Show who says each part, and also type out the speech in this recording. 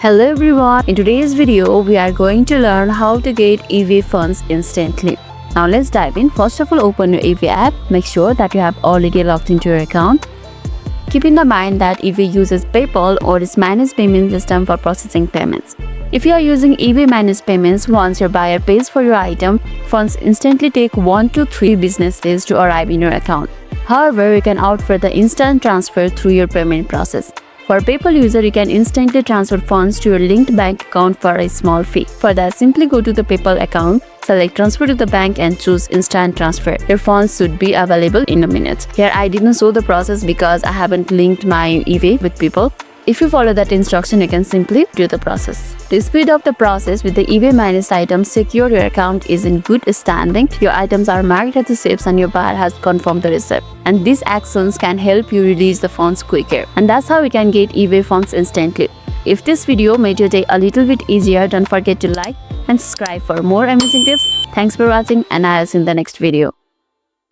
Speaker 1: Hello everyone, in today's video we are going to learn how to get eBay funds instantly. Now let's dive in. First of all, open your eBay app. Make sure that you have already logged into your account. Keep in mind that eBay uses PayPal or its managed payment system for processing payments. If you are using eBay managed payments, once your buyer pays for your item, funds instantly take 1 to 3 business days to arrive in your account. However, you can opt for the instant transfer through your payment process. For PayPal user, you can instantly transfer funds to your linked bank account for a small fee. For that, simply go to the PayPal account, select transfer to the bank and choose instant transfer. Your funds should be available in a minute. Here I didn't show the process because I haven't linked my eBay with PayPal. If you follow that instruction, you can simply do the process. To speed up the process with the eBay managed items, secure your account is in good standing, your items are marked as receipts and your buyer has confirmed the receipt. And these actions can help you release the funds quicker. And that's how we can get eBay funds instantly. If this video made your day a little bit easier, don't forget to like and subscribe for more amazing tips. Thanks for watching and I'll see you in the next video.